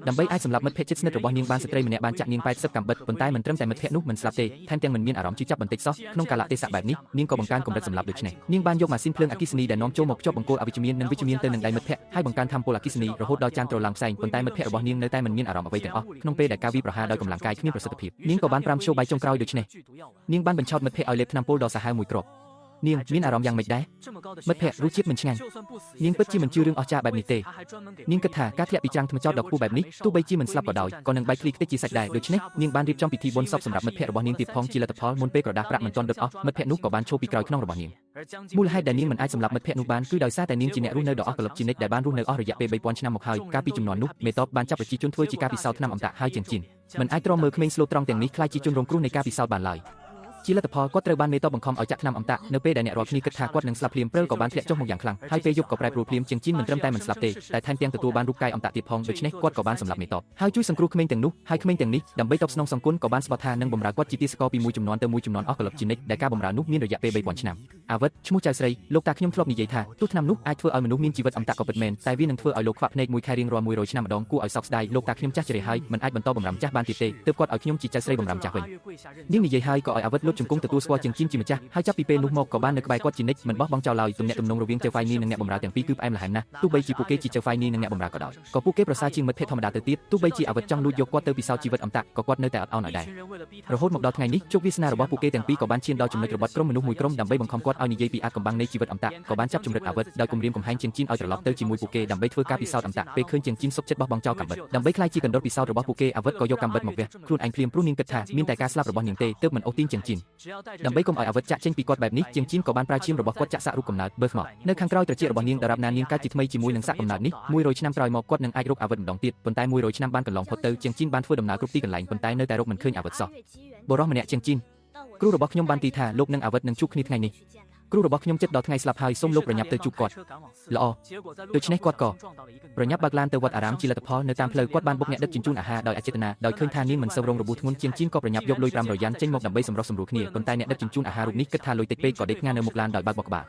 ដើម្បីអាចសម្លាប់មិត្តភក្តិជិតស្និទ្ធរបស់នាងបានស្ត្រីម្នាក់បានចាក់នាង80កាំបិតប៉ុន្តែមិនត្រឹមតែមិត្តភក្តិនោះមិនស្លាប់ទេថែមទាំងមិនមានអារម្មណ៍ជឿចាប់បន្តិចសោះក្នុងកាលៈទេសៈបែបនេះនាងក៏បង្កើនកម្រិតសម្លាប់ដូចនេះនាងបានយកម៉ាស៊ីនភ្លើងអគ្គិសនីដែលនាំចូលមកភ្ជាប់បង្គោលអវិជ្ជមាននិងវិជ្ជមានទៅនឹងដៃមិត្តភក្តិហើយបង្កើនថាមពលអគ្គិសនីរហូតដល់ចានត្រឡើងផ្សែងប៉ុន្តែមិត្តភក្តិរបស់នាងនៅតែមិនមានអារម្មណ៍អ្វីទាំងអស់ក្នុងពេលដែលការវាយប្រហារដោយកម្លាំងកាយគ្មានប្រសិទ្ធភាពនាងក៏បានប្រាំមធ្យោបាយចុងក្រោយដូចនេះនាងបានបញ្ឆោតមិត្តភក្តិឲ្យលេបថ្នាំពុលដ៏សាហាវមួយគ្រាប់នាងមានអារម្មណ៍យ៉ាងម៉េចដែរមិត្តភក្តិរសជាតិមិនឆ្ងាញ់នាងពិតជាមិនជឿរឿងអស្ចារ្យបែបនេះទេនាងគិតថាការធ្លាក់ពីច្រាំងថ្មចោតដ៏ខ្ពស់បែបនេះទោះបីជាមិនស្លាប់ក៏ដោយក៏នឹងបែកធ្លីខ្ទេចជាសាច់ដែរដូច្នេះនាងបានរៀបចំពិធីបុណ្យសពសម្រាប់មិត្តភក្តិរបស់នាងទៀតផងជាលទ្ធផលមុនពេលក្រដាសប្រាក់មិនទាន់ដុតអស់មិត្តភក្តិនោះក៏បានឈរពីក្រោយខ្នងរបស់នាងមូលហេតុដែលនាងមិនអាចសម្លាប់មិត្តភក្តិនោះបានគឺដោយសារតែនាងជាអ្នករស់នៅដ៏អស់កលឹបជានិច្ចដែលបានរស់នៅអស់រយៈពេល3000ឆ្នាំមកហើយកាលពីជំនាន់នោះមេតបបានចាប់ប្រជាជនធ្វើជាការពិសោធន៍ថ្នាំអម្តាហើយជាងជីនមិនអាចទ្រាំមើលក្មេងស្លូតត្រង់ទាំងនេះខ្លាចជាជនរងគ្រោះនៃការពិសោធន៍បានឡើយជាលទ្ធផលគាត់ត្រូវបានមេតបបង្ខំឲ្យចាក់ថ្នាំអម្តានៅពេលដែលអ្នករាល់គ្នាគិតថាគាត់នឹងស្លាប់ភ្លាមព្រើក៏បានធ្លាក់ចុះមកយ៉ាងខ្លាំងហើយពេលយប់ក៏ប្រែប្រួលភ្លាមជាងជីនមិនត្រឹមតែមិនស្លាប់ទេតែថែមទាំងទទួលបានរូបកាយអម្តាទៀតផងដូច្នេះគាត់ក៏បានសម្លាប់មេតបហើយជួយសង្គ្រោះក្មេងទាំងនោះហើយក្មេងទាំងនេះដើម្បីតបស្នងសងគុណក៏បានស្បត់ថានឹងបម្រើគាត់ជាទាសករពីមួយជំនាន់ទៅមួយជំនាន់អស់កលឹបជានិច្ចដែលការបម្រើនោះមានរយៈពេល3000ឆ្នាំអាវិតឈ្មោះចៅស្រីលោកតាខ្ញុំធ្លាប់និយាយថាទោះថ្នាំនោះអាចធ្វើឲ្យមនុស្សមានជីវិតអម្តាក៏ពិតមែនតែវានឹងធ្វើឲ្យលោកខ្វាក់ភ្នែកមួយខែរៀងរាល់100ឆ្នាំម្ដងគួរឲ្យសោកស្ដាយលោកតាខ្ញុំចាស់ជ្រេហើយមិនអាចបន្តបម្រាមចាស់បានទៀតទេទើបគាត់ឲ្យខ្ញុំជាចៅស្រីបម្រាមចាស់វិញនាងនិយាយហើយក៏ឲ្យអាវិតលុតជង្គង់ទទួលស្គាល់ជាងជីនជាម្ចាស់ហើយចាប់ពីពេលនោះមកក៏បាននៅក្បែរគាត់ជានិច្ចមិនបោះបង់ចោលឡើយទំនាក់ទំនងរវាងចៅហ្វាយនីនិងអ្នកបម្រើទាំងពីរគឺផ្អែមល្ហែមណាស់ទោះបីជាពួកគេជាចៅហ្វាយនីនិងអ្នកបម្រើក៏ដោយក៏ពួកគេប្រសើរជាងមិត្តភក្តិធម្មតាទៅទៀតទោះបីជាអាវិតចង់លួចយកគាត់ទៅពិសោធន៍ជីវិតអម្តាក៏គាត់នៅតែអត់ឱនឲ្យដែររហូតមកដល់ថ្ងៃនេះជោគវាសនារបស់ពួកគេទាំងពីរក៏បានឈានដល់ចំណុចរបត់ក្រុមមនុស្សមួយក្រុមដើម្បីបង្ខំគាត់ឲ្យនិយាយពីអាថ៌កំបាំងនៃជីវិតអម្តាក៏បានចាប់ជំរិតអាវិតដោយគំរាមកំហែងជាងជីនឲ្យត្រឡប់ទៅជាមួយពួកគេដើម្បីធ្វើការពិសោធន៍អម្តាពេលឃើញជាងជីនសុកចិត្តបោះបង់ចោលកាំបិតដើម្បីខ្លាយជាកណ្ដុរពិសោធន៍របស់ពួកគេអាវិតក៏យកកាំបិតមកវះខ្លួនឯងភ្លាមព្រោះនាងគិតថាមានតែការស្លាប់របស់នាងទេទើបមិនអូសទាញជាងជីនដើម្បីកុំឲ្យអាវិតចាក់ចេញពីគាត់បែបនេះជាងជីនក៏បានប្រើឈាមរបស់គាត់ចាក់សាក់រូបកំណើត Birthmark នៅខាងក្រោយត្រចៀករបស់នាងដរាបណានាងកើតជាថ្មីជាមួយនឹងសាក់កំណើតនេះ100ឆ្នាំក្រោយមកគាត់នឹងអាចរកអាវិតម្ដងទៀតប៉ុន្តែ100ឆ្នាំបានកន្លងផុតទៅជាងជីនបានធ្វើដំណើរគ្រប់ទីកន្លែងប៉ុន្តែនៅតែរកមិនឃើញអាវិតសោះបុរសម្នាក់ជាងជីនគ្រូរបស់ខ្ញុំបានទីថាលោកនិងអាវិតនឹងជួបគ្នាថ្ងៃនេះគ្រូរបស់ខ្ញុំចិត្តដល់ថ្ងៃស្លាប់ហើយសូមលោកប្រញាប់ទៅជួបគាត់ល្អដូច្នេះគាត់ក៏ប្រញាប់បើកឡានទៅវត្តអារាមជាលទ្ធផលនៅតាមផ្លូវគាត់បានបុកអ្នកដឹកជញ្ជូនអាហារដោយអចេតនាដោយឃើញថានាងមិនសូវរងរបួសធ្ងន់ជាងជីនក៏ប្រញាប់យកលុយ500 យ៉ាន់ចេញមកដើម្បីសម្រុះសម្រួលគ្នាប៉ុន្តែអ្នកដឹកជញ្ជូនអាហាររូបនេះគិតថាលុយតិចពេកក៏ដេកស្ងានៅមុខឡានដោយបើកបោកក្បាល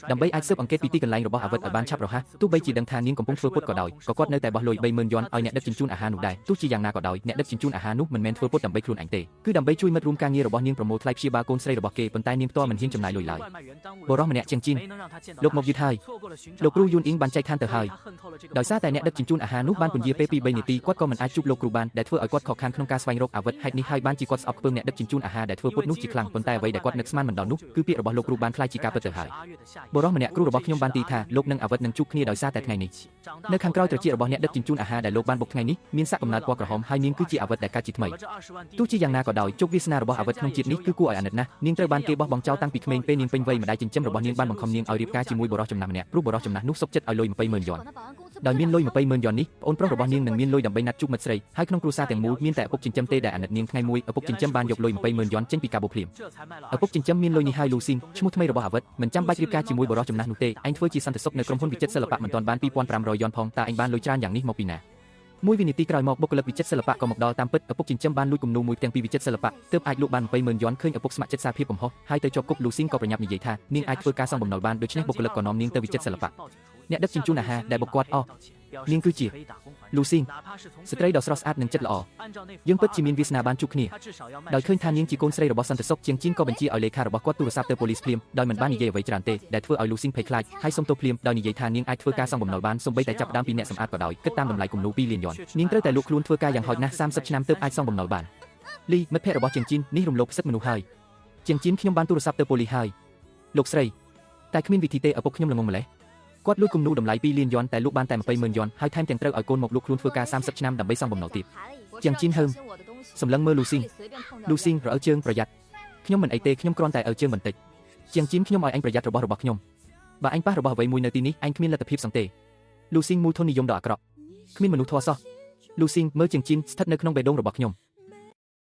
ដើម្បីអាចស៊ើបអង្កេតពីទីកន្លែងរបស់អាវិតឲ្យបានឆាប់រហ័សទោះបីជាដឹងថានាងកំពុងធ្វើពុតក៏ដោយក៏គាត់នៅតែបោះលុយ30000 យ៉ាន់ឲ្យអ្នកដឹកជញ្ជូនអាហារនោះដែរទោះជាយ៉ាងណាក៏ដោយអ្នកដឹកជញ្ជូនអាហារនោះមិនមែនធ្វើពុតដើម្បីខ្លួនឯងទេគឺដើម្បីជួយមិត្តរួមការងាររបស់នាងប្រមូលថ្លៃព្យាបាលកូនស្រីរបស់គេប៉ុន្តែនាងផ្ទាល់មិនហ៊ានចំណាយលុយឡើយបុរសម្នាក់ជាងជីនលោកមកយឺតហើយលោកគ្រូយូនអ៊ីងបានចែកឋានទៅហើយដោយសារតែអ្នកដឹកជញ្ជូនអាហារនោះបានពន្យាពេលពី3នាទីគាត់ក៏មិនអាចជួបលោកគ្រូបានដែលធ្វើឲ្យគាត់ខកខានក្នុងការស្វែងរកអាវិតហេតុនេះហើយបានជាគាត់ស្អប់ខ្ពើមអ្នកដឹកជញ្ជូនអាហារដែលធ្វើពុតនោះជាខ្លាំងប៉ុន្តែអ្វីដែលគាត់នឹកស្មានមិនដល់នោះគឺពាក្យរបស់លោកគ្រូបានខ្លាយជាការពិតទៅហើយបុរសម្នាក់គ្រូរបស់ខ្ញុំបានទីថាលោកនិងអាវិតនឹងជួបគ្នាដោយសារតែថ្ងៃនេះនៅខាងក្រោយត្រចៀករបស់អ្នកដឹកជញ្ជូនអាហារដែលលោកបានបុកថ្ងៃនេះមានសាក់កំណើតពណ៌ក្រហមហើយនាងគឺជាអាវិតដែលកើតជាថ្មីទោះជាយ៉ាងណាក៏ដោយជោគវាសនារបស់អាវិតក្នុងជាតិនេះគឺគួរឲ្យអាណិតណាស់នាងត្រូវបានគេបោះបង់ចោលតាំងពីក្មេងពេលនាងពេញវ័យម្ដាយចិញ្ចឹមរបស់នាងបានបង្ខំនាងឲ្យរៀបការជាមួយបុរសចំណាស់ម្នាក់ព្រោះបុរសចំណាស់នោះសុខចិត្តឲ្យលុយ20000 យ៉ាន់ដោយមានលុយ20000 យ៉ាន់នេះប្អូនប្រុសរបស់នាងនឹងមានលុយដើម្បីណាត់ជួបមិត្តស្រីហើយក្នុងគ្រួសារទាំងមូលមានតែឪពុកចិញ្ចឹមទេដែលអាណិតនាងថ្ងៃមួយឪពុកចិញ្ចឹមបានយកលុយ20000 យ៉ាន់ចេញពីកាបូភ្លាមឪពុកចិញ្ចឹមមានលុយនេះហើយលូស៊ីនឈ្មោះថ្មីរបស់អាវិតមិនចាំបាច់រៀបការជាមួយបុរសចំណាស់នោះទេឯងធ្វើជាសន្តិសុខនៅក្រុមហ៊ុនវិចិត្រសិល្បៈមិនទាន់បាន2500 យ៉ាន់ផងតើឯងបានលុយច្រើនយ៉ាងនេះមកពីណាមួយវិនាទីក្រោយមកបុគ្គលិកវិចិត្រសិល្បៈក៏មកដល់តាមពិតឪពុកចិញ្ចឹមបានលួចគំនូរមួយផ្ទាំងពីវិចិត្រសិល្បៈទើបអាចលក់បាន20000 យ៉ាន់ឃើញឪពុកស្ម័គ្រចិត្តសារភាពកំហុសហើយទៅជាប់គុកលូស៊ីនក៏ប្រញាប់និយាយថានាងអាចធ្វើការសងបំណុលបានដូច្នេះបុគ្គលិកក៏នាំនាងទៅវិចិត្រសិល្បៈអ្នកដឹកជញ្ជូនអាហារដែលបុកគាត់នាងគឺជាលូស៊ីនស្ត្រីដ៏ស្រស់ស្អាតនិងចិត្តល្អយើងពិតជាមានវាសនាបានជួបគ្នាដោយឃើញថានាងជាកូនស្រីរបស់សន្តិសុខជាងជីនក៏បញ្ជាឲ្យលេខារបស់គាត់ទូរស័ព្ទទៅប៉ូលីសភ្លាមដោយមិនបាននិយាយអ្វីច្រើនទេដែលធ្វើឲ្យលូស៊ីនភ័យខ្លាចហើយសុំទោសភ្លាមដោយនិយាយថានាងអាចធ្វើការសងបំណុលបានសូម្បីតែចាប់ផ្ដើមពីអ្នកសម្អាតក៏ដោយគិតតាមតម្លៃគំនូរ2 លាន យ៉ាន់នាងត្រូវតែលក់ខ្លួនធ្វើការយ៉ាងហោចណាស់30 ឆ្នាំទើបអាចសងបំណុលបានលីមិត្តភក្តិរបស់ជាងជីននេះរំលោភសិទ្ធិមនុស្សហើយជាងជីនខ្ញុំបានទូរស័ព្ទទៅប៉ូលីសហើយលោកស្រីតែគ្មានវិធីទេឪពុកខ្ញុំល្ងងម្លេះគាត់លួចគំនូរតម្លៃ2 លាន យ៉ាន់តែលក់បានតែ20000 យ៉ាន់ហើយថែមទាំងត្រូវឲ្យកូនមកលក់ខ្លួនធ្វើការ30 ឆ្នាំដើម្បីសងបំណុលទៀតជាងជីនហើមសម្លឹងមើលលូស៊ីនរអើជើងប្រយ័ត្នខ្ញុំមិនអីទេខ្ញុំគ្រាន់តែអើជើងបន្តិចជាងជីនខ្ញុំឲ្យអញប្រយ័ត្នរបស់ខ្ញុំបើអញប៉ះរបស់អ្វីមួយនៅទីនេះអញគ្មានលទ្ធភាពសងទេលូស៊ីនមូលធននិយមដ៏អាក្រក់គ្មានមនុស្សធម៌សោះលូស៊ីនមើលជាងជីនស្ថិតនៅក្នុងបេះដូងរបស់ខ្ញុំ